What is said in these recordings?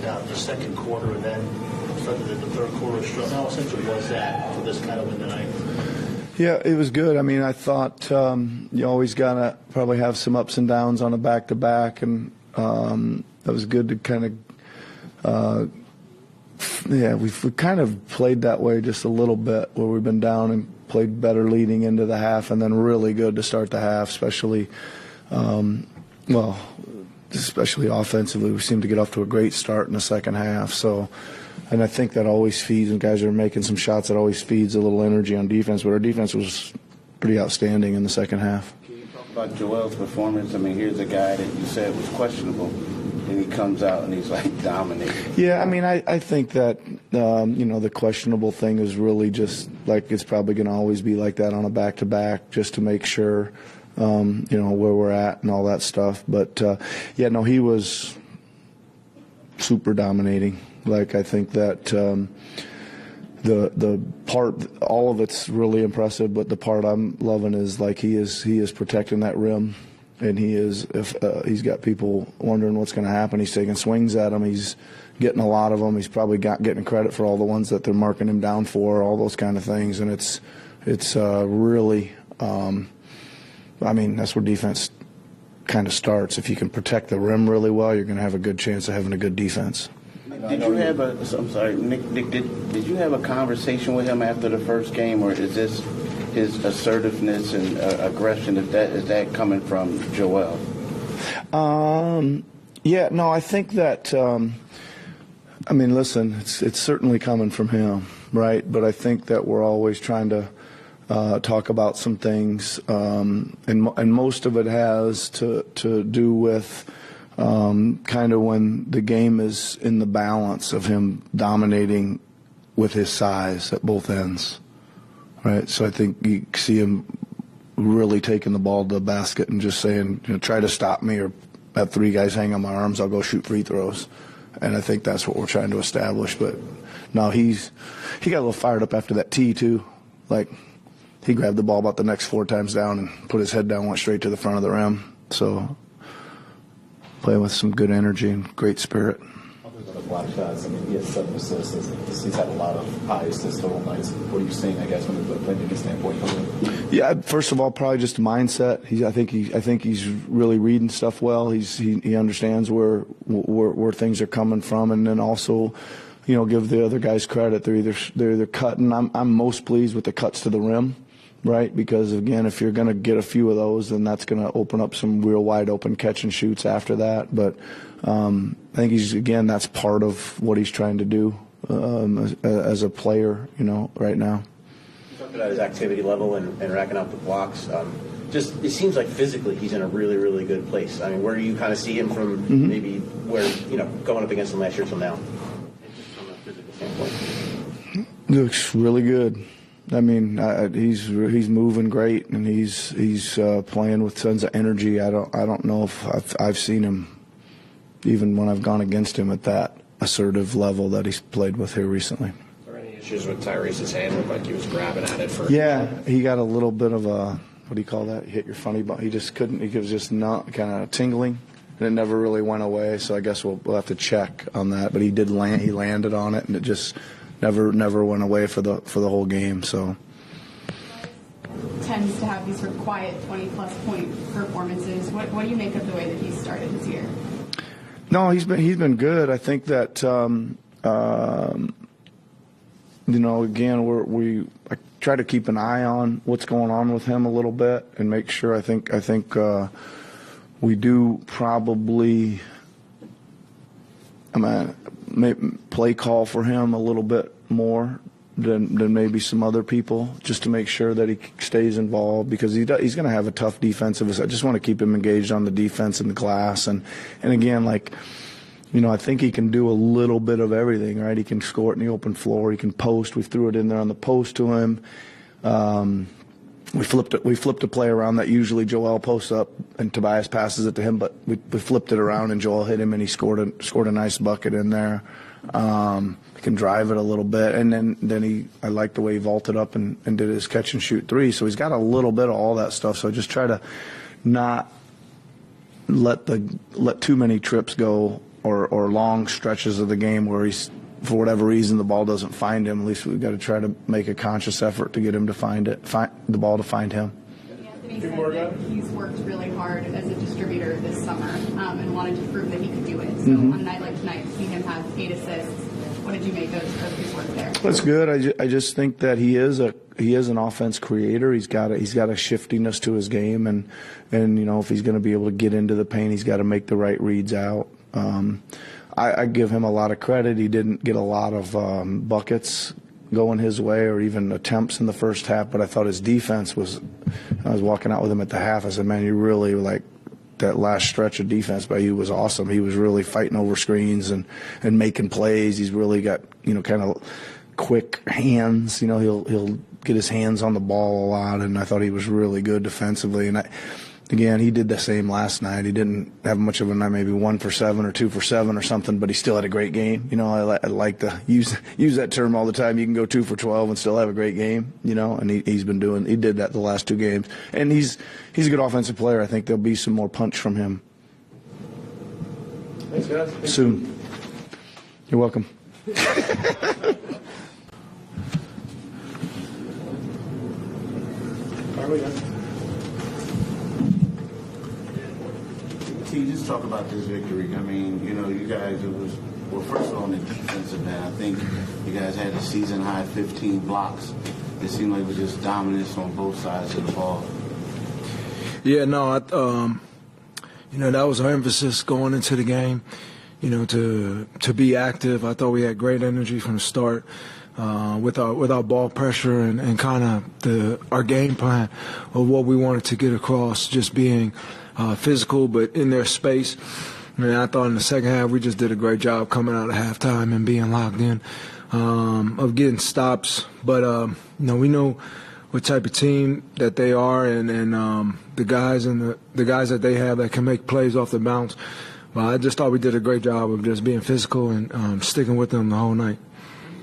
down in the second quarter and then started in the third quarter strong. How essential was that for this kind of win tonight? Yeah, it was good. I mean, I thought you always got to probably have some ups and downs on a back-to-back, and that was good to kind of we've kind of played that way just a little bit, where we've been down and played better leading into the half, and then really good to start the half, especially especially offensively. We seemed to get off to a great start in the second half. So, and I think that always feeds, and guys are making some shots, that always feeds a little energy on defense. But our defense was pretty outstanding in the second half. Can you talk about Joel's performance? I mean, here's a guy that you said was questionable, and he comes out and he's like dominating. Yeah, I mean, I think that the questionable thing is really just like it's probably going to always be like that on a back-to-back, just to make sure where we're at and all that stuff. But he was super dominating. Like, I think that the part, all of it's really impressive, but the part I'm loving is like he is protecting that rim. And he's got people wondering what's going to happen. He's taking swings at them. He's getting a lot of them. He's probably getting credit for all the ones that they're marking him down for, all those kind of things. And it's really, that's where defense kind of starts. If you can protect the rim really well, you're going to have a good chance of having a good defense. Did you have Nick, did you have a conversation with him after the first game, or is this his assertiveness and aggression, is that coming from Joel? I think that, listen, it's certainly coming from him, right? But I think that we're always trying to talk about some things, and most of it has to do with kind of when the game is in the balance of him dominating with his size at both ends. Right, so I think you see him really taking the ball to the basket and just saying, try to stop me, or have three guys hang on my arms, I'll go shoot free throws. And I think that's what we're trying to establish. But no, he got a little fired up after that tee too. Like, he grabbed the ball about the next 4 times down and put his head down, went straight to the front of the rim. So playing with some good energy and great spirit. The block shots, he has 7 assists. He's had a lot of high assist total nights. What are you seeing, I guess, from the playmaking standpoint? Yeah, first of all, probably just a mindset. I think he's really reading stuff well. He understands where things are coming from, and then also, give the other guys credit. They're either cutting. I'm most pleased with the cuts to the rim, right? Because again, if you're going to get a few of those, then that's going to open up some real wide open catch and shoots after that. But I think that's part of what he's trying to do as a player, right now. You talked about his activity level and racking up the blocks. It seems like physically he's in a really, really good place. I mean, where do you kind of see him from maybe where, going up against him last year till now? Just from a physical standpoint. Looks really good. He's moving great, and he's playing with tons of energy. I don't know if I've seen him, even when I've gone against him, at that assertive level that he's played with here recently. Are there any issues with Tyrese's hand? Looked like he was grabbing at it for. Yeah, he got a little bit of a, what do you call that? Hit your funny bone. He just couldn't. He was just not kind of tingling, and it never really went away. So I guess we'll have to check on that. But he did land. He landed on it, and it just never went away for the whole game. So. Tends to have these sort of quiet 20-plus point performances. What do you make of the way that he's started this year? No, he's been good. I think that again I try to keep an eye on what's going on with him a little bit and make sure. I think we do probably play call for him a little bit more than maybe some other people, just to make sure that he stays involved, because he's going to have a tough defensive. I just want to keep him engaged on the defense and the glass, and again, I think he can do a little bit of everything, right? He can score it in the open floor. He can post. We threw it in there on the post to him. We flipped a play around that usually Joel posts up and Tobias passes it to him, but we flipped it around and Joel hit him and he scored a nice bucket in there. He can drive it a little bit, and then I like the way he vaulted up and did his catch and shoot three. So he's got a little bit of all that stuff. So I just try to not let too many trips go or long stretches of the game where he's, for whatever reason, the ball doesn't find him. At least we've got to try to make a conscious effort to get him to find the ball to find him. Anthony said that he's worked really hard as a distributor this summer and wanted to prove that he could do it. So on a night like tonight, to see him have 8 assists, what did you make of his work there? That's good. I just think that he is an offense creator. He's got a shiftiness to his game, and if he's going to be able to get into the paint, he's got to make the right reads out. I give him a lot of credit. He didn't get a lot of buckets going his way or even attempts in the first half, but I thought his defense was – I was walking out with him at the half. I said, man, you really like – that last stretch of defense by you was awesome. He was really fighting over screens and making plays. He's really got, kind of quick hands. He'll get his hands on the ball a lot, and I thought he was really good defensively. And again, he did the same last night. He didn't have much of a night, maybe 1 for 7 or 2 for 7 or something, but he still had a great game. I like to use that term all the time. You can go 2 for 12 and still have a great game, and he did that the last 2 games. And he's a good offensive player. I think there'll be some more punch from him. Thanks, guys. Soon. You're welcome. Can you just talk about this victory? I mean, you guys, first of all, on the defensive end, I think you guys had a season-high 15 blocks. It seemed like it was just dominance on both sides of the ball. Yeah, no, that was our emphasis going into the game, to be active. I thought we had great energy from the start with our ball pressure and kind of our game plan of what we wanted to get across, just being physical but in their space. I thought in the second half we just did a great job coming out of halftime and being locked in, of getting stops. But we know what type of team that they are, and the guys that they have that can make plays off the bounce. But I just thought we did a great job of just being physical and sticking with them the whole night.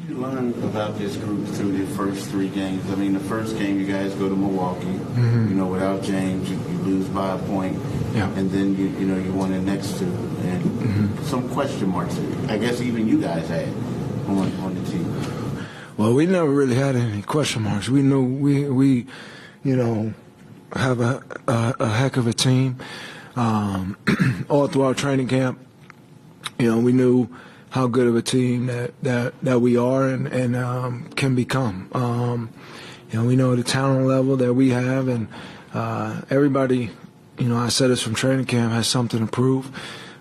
You learned about this group through the first 3 games. I mean, the first game you guys go to Milwaukee, without James, you lose by a point, and then you won the next 2, and some question marks. I guess even you guys had on the team. Well, we never really had any question marks. We knew we have a heck of a team. All through our training camp, we knew how good of a team that we are and can become. We know the talent level that we have, and everybody, I said this from training camp, has something to prove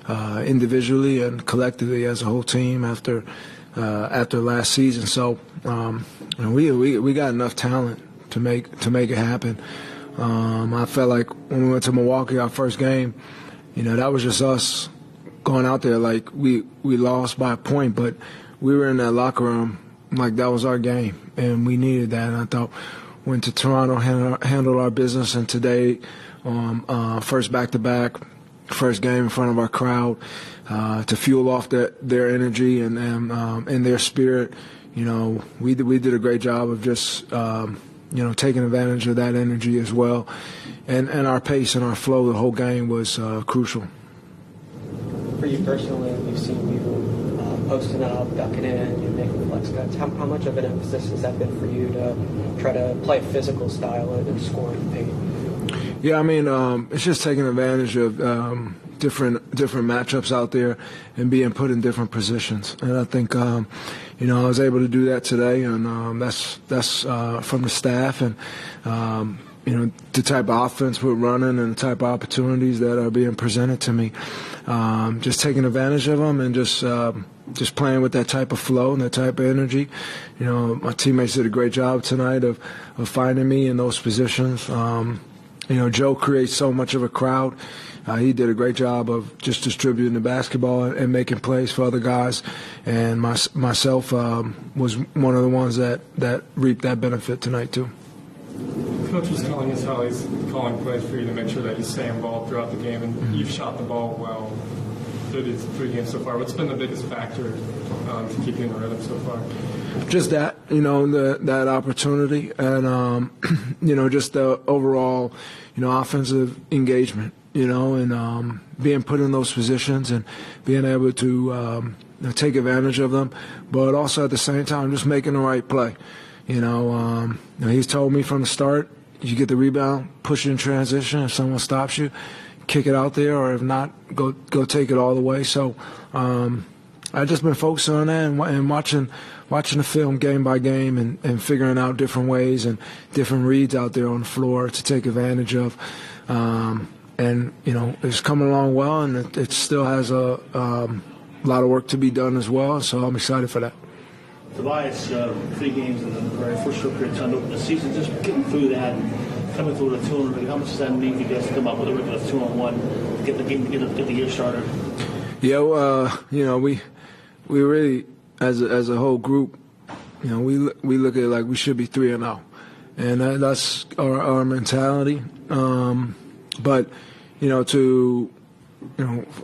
individually and collectively as a whole team after last season. So we got enough talent to make it happen. I felt like when we went to Milwaukee, our first game, that was just us going out there like we lost by a point, but we were in that locker room like that was our game, and we needed that. And I thought went to Toronto, handled our business, and today, first back-to-back, first game in front of our crowd, to fuel off their energy and their spirit. We did a great job of just taking advantage of that energy as well, and our pace and our flow the whole game was crucial. For you personally, we've seen you posting up, ducking in, you making flex cuts. How much of an emphasis has that been for you to try to play a physical style and score in the paint? Yeah, I mean, it's just taking advantage of different matchups out there and being put in different positions. And I think, I was able to do that today, and that's from the staff and, the type of offense we're running and the type of opportunities that are being presented to me. Just taking advantage of them and just playing with that type of flow and that type of energy. My teammates did a great job tonight of finding me in those positions. Joe creates so much of a crowd. He did a great job of just distributing the basketball and making plays for other guys. And myself was one of the ones that reaped that benefit tonight too. Coach was telling us how he's calling plays for you to make sure that you stay involved throughout the game, and you've shot the ball well through these 3 games so far. What's been the biggest factor to keep you in the rhythm so far? Just that, that opportunity and, just the overall, offensive engagement. and being put in those positions and being able to take advantage of them, but also at the same time just making the right play. He's told me from the start, you get the rebound, push it in transition. If someone stops you, kick it out there, or if not, go take it all the way. So I've just been focusing on that and watching the film game by game and figuring out different ways and different reads out there on the floor to take advantage of. And it's coming along well, and it still has a lot of work to be done as well. So I'm excited for that. Tobias, 3 games in the very first short period of time to open the season, just getting through that and coming through the 200. How much does that mean for you guys to come up with a regular 2-on-1, get the game, get the year started? Yeah, we really, as a whole group, we look at it like we should be 3-0, and that's our mentality. But to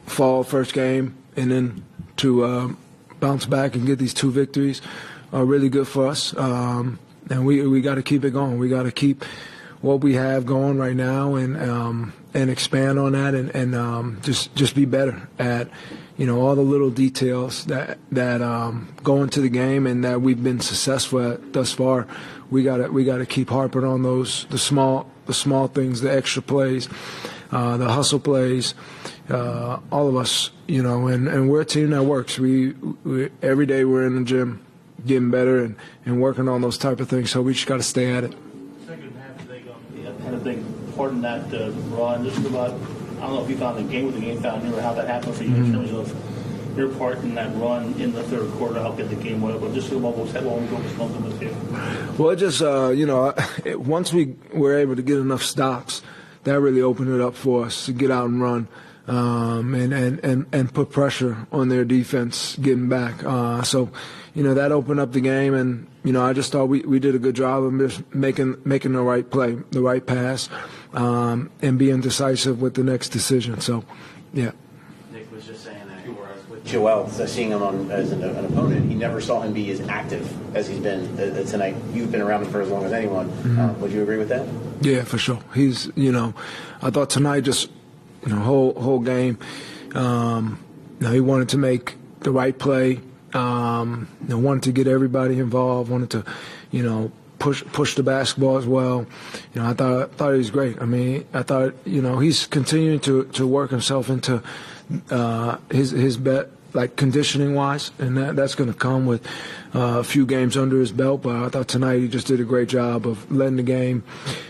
fall first game and then to bounce back and get these 2 victories are really good for us. And we got to keep it going. We got to keep what we have going right now and expand on that and just be better at all the little details that go into the game and that we've been successful at thus far. We got to keep harping on those the small things, the extra plays, the hustle plays. All of us, and we're a team that works. We every day we're in the gym, getting better and working on those type of things. So we just got to stay at it. Second half, they had a big part in that run. Just about, I don't know if you found the game found you or how that happened for you in terms of your part in that run in the third quarter to help get the game away. But just what was that? What was going with you? Well, it just once we were able to get enough stops, that really opened it up for us to get out and run. And put pressure on their defense getting back. So that opened up the game, and I just thought we did a good job of just making the right play, the right pass, and being decisive with the next decision. So, yeah. Nick was just saying that with Joel, seeing him as an opponent, he never saw him be as active as he's been tonight. You've been around him for as long as anyone. Would you agree with that? Yeah, for sure. He's, I thought tonight just. Whole game. He wanted to make the right play. Wanted to get everybody involved. Wanted to, push the basketball as well. I thought he was great. I mean, I thought he's continuing to work himself into his bet, like conditioning wise, and that's going to come with a few games under his belt. But I thought tonight he just did a great job of letting the game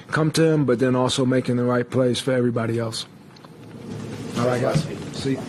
come to him, but then also making the right plays for everybody else. All right, guys. See you.